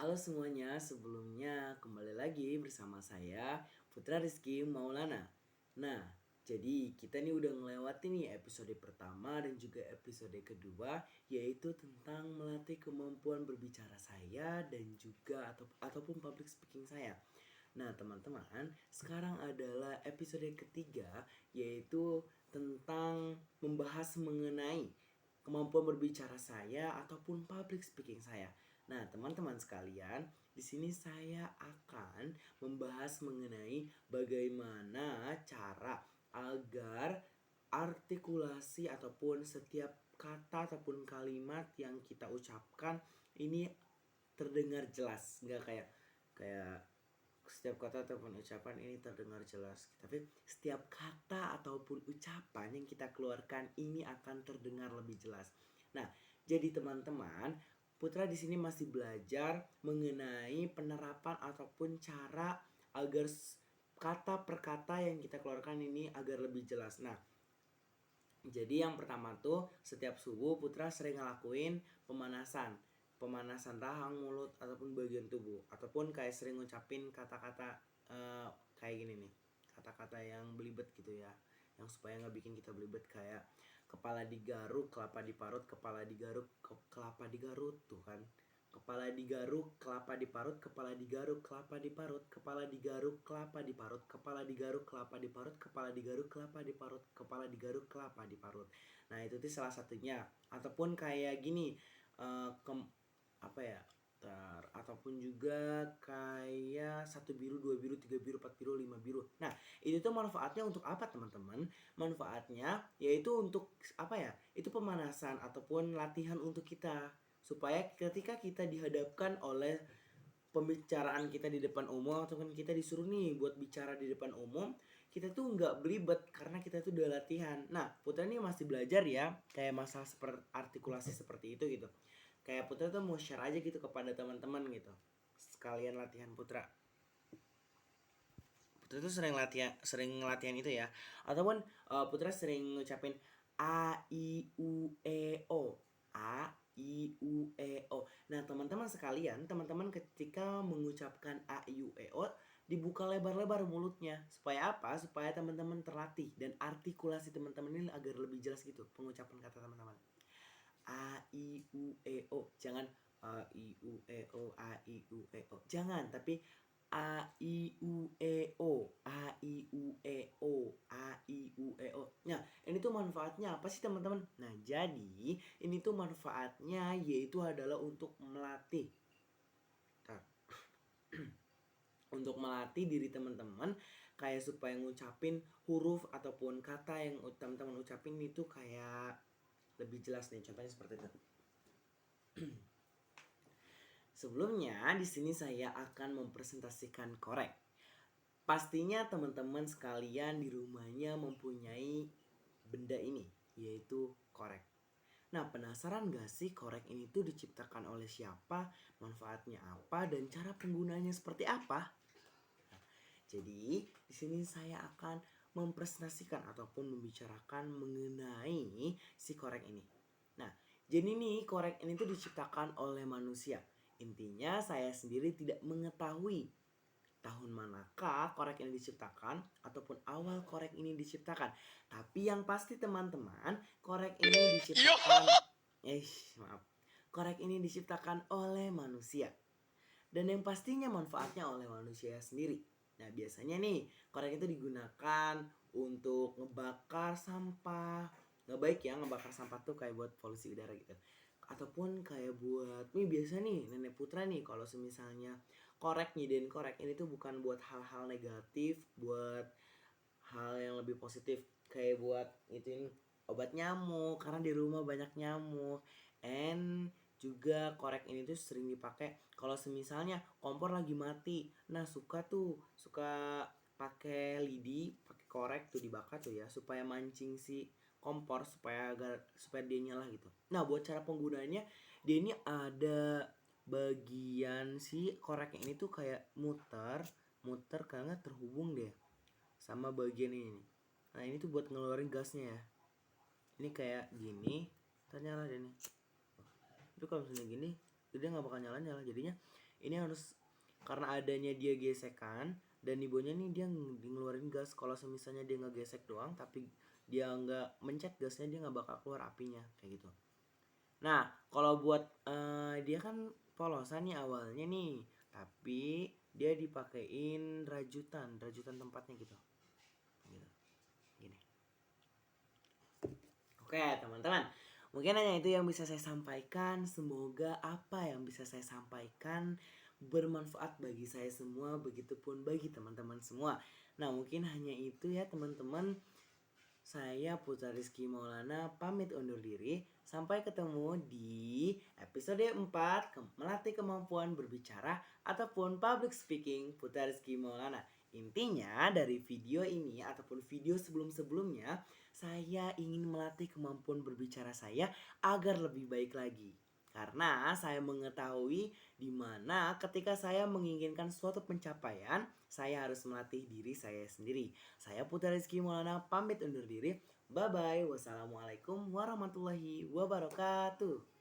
Halo semuanya, sebelumnya kembali lagi bersama saya Putra Rizky Maulana. Nah, jadi kita nih udah ngelewati nih episode pertama dan juga episode kedua, yaitu tentang melatih kemampuan berbicara saya dan juga ataupun public speaking saya. Nah, teman-teman, sekarang adalah episode ketiga, yaitu tentang membahas mengenai kemampuan berbicara saya ataupun public speaking saya. Nah, teman-teman sekalian, di sini saya akan membahas mengenai bagaimana cara agar artikulasi ataupun setiap kata ataupun kalimat yang kita ucapkan ini terdengar jelas, nggak kayak kayak setiap kata ataupun ucapan ini terdengar jelas, tapi setiap kata ataupun ucapan yang kita keluarkan ini akan terdengar lebih jelas. Nah, jadi teman-teman, Putra di sini masih belajar mengenai penerapan ataupun cara agar kata per kata yang kita keluarkan ini agar lebih jelas. Nah, jadi yang pertama tuh setiap subuh Putra sering ngelakuin pemanasan rahang, mulut ataupun bagian tubuh, ataupun kayak sering ngucapin kata-kata kayak gini nih, kata-kata yang belibet gitu ya, yang supaya nggak bikin kita belibet, kayak kepala digaruk, kelapa diparut, kepala digaruk, kelapa digarut tuh kan. Kepala digaruk, kelapa diparut, kepala digaruk, kelapa diparut, kepala digaruk, kelapa diparut, kepala digaruk, kelapa diparut, kepala digaruk, kelapa diparut, kepala digaruk, kelapa diparut. Nah, itu tuh salah satunya. Ataupun kayak gini, apa ya? Ataupun juga kayak satu biru, dua biru, tiga biru, empat biru, lima biru. Nah, itu tuh manfaatnya untuk apa, teman-teman? Manfaatnya yaitu untuk apa ya? Itu pemanasan ataupun latihan untuk kita, supaya ketika kita dihadapkan oleh pembicaraan kita di depan umum, atau kan kita disuruh nih buat bicara di depan umum, kita tuh nggak belibet karena kita tuh udah latihan. Nah, Putra ini masih belajar ya, kayak masalah seperti artikulasi seperti itu gitu. Kayak Putra tuh mau share aja gitu kepada teman-teman gitu, sekalian latihan Putra. Putra tuh sering latihan itu ya. Ataupun Putra sering ngucapin a i u e o, a i u e o. Nah, teman-teman sekalian, teman-teman ketika mengucapkan a i u e o, dibuka lebar-lebar mulutnya. Supaya apa? Supaya teman-teman terlatih dan artikulasi teman-teman ini agar lebih jelas gitu pengucapan kata teman-teman. A I U E O. Jangan A I U E O, A I U E O. Jangan, tapi A I U E O, A I U E O, A I U E O. Nah, ini tuh manfaatnya apa sih, teman-teman? Nah, jadi ini tuh manfaatnya yaitu adalah untuk melatih untuk melatih diri teman-teman, kayak supaya ngucapin huruf ataupun kata yang teman-teman ucapin itu kayak lebih jelas nih. Contohnya seperti itu. Sebelumnya di sini saya akan mempresentasikan korek. Pastinya teman-teman sekalian di rumahnya mempunyai benda ini, yaitu korek. Nah, penasaran gak sih korek ini tuh diciptakan oleh siapa, manfaatnya apa, dan cara penggunanya seperti apa? Jadi, di sini saya akan mempresentasikan ataupun membicarakan mengenai si korek ini. Nah, jadi nih korek ini tuh diciptakan oleh manusia. Intinya saya sendiri tidak mengetahui tahun manakah korek ini diciptakan ataupun awal korek ini diciptakan. Tapi yang pasti teman-teman, korek ini diciptakan maaf. Korek ini diciptakan oleh manusia. Dan yang pastinya manfaatnya oleh manusia sendiri. Nah, biasanya nih korek itu digunakan untuk ngebakar sampah. Nggak baik ya ngebakar sampah tuh, kayak buat polusi udara gitu. Ataupun kayak buat nih, biasa nih nenek Putra nih kalau misalnya korek, nyediain korek ini tuh bukan buat hal-hal negatif, buat hal yang lebih positif, kayak buat ituin obat nyamuk karena di rumah banyak nyamuk. And juga korek ini tuh sering dipakai kalau misalnya kompor lagi mati. Nah, suka pakai lidi, pakai korek tuh dibakar tuh ya, supaya mancing si kompor supaya dia nyala gitu. Nah, buat cara penggunanya, dia ini ada bagian si korek ini tuh kayak muter muter karena terhubung deh sama bagian ini. Nah, ini tuh buat ngeluarin gasnya ya. Ini kayak gini, ternyata deh nih. Itu kalau misalnya gini, dia nggak bakal nyala-nyala. Jadinya ini harus, karena adanya dia gesekan dan Nibonya nih dia ngeluarin gas. Kalau misalnya dia ngegesek doang tapi dia nggak mencet gasnya, dia nggak bakal keluar apinya kayak gitu. Nah kalau buat dia kan polosan nih awalnya nih, tapi dia dipakein rajutan tempatnya gitu. Gini. Oke teman-teman, mungkin hanya itu yang bisa saya sampaikan. Semoga apa yang bisa saya sampaikan bermanfaat bagi saya semua, begitupun bagi teman-teman semua. Nah mungkin hanya itu ya teman-teman. Saya Putra Rizky Maulana pamit undur diri. Sampai ketemu di episode 4 melatih kemampuan berbicara ataupun public speaking Putra Rizky Maulana. Intinya dari video ini ataupun video sebelum-sebelumnya, saya ingin melatih kemampuan berbicara saya agar lebih baik lagi. Karena saya mengetahui di mana ketika saya menginginkan suatu pencapaian, saya harus melatih diri saya sendiri. Saya Putra Rizky Maulana pamit undur diri. Bye bye. Wassalamualaikum warahmatullahi wabarakatuh.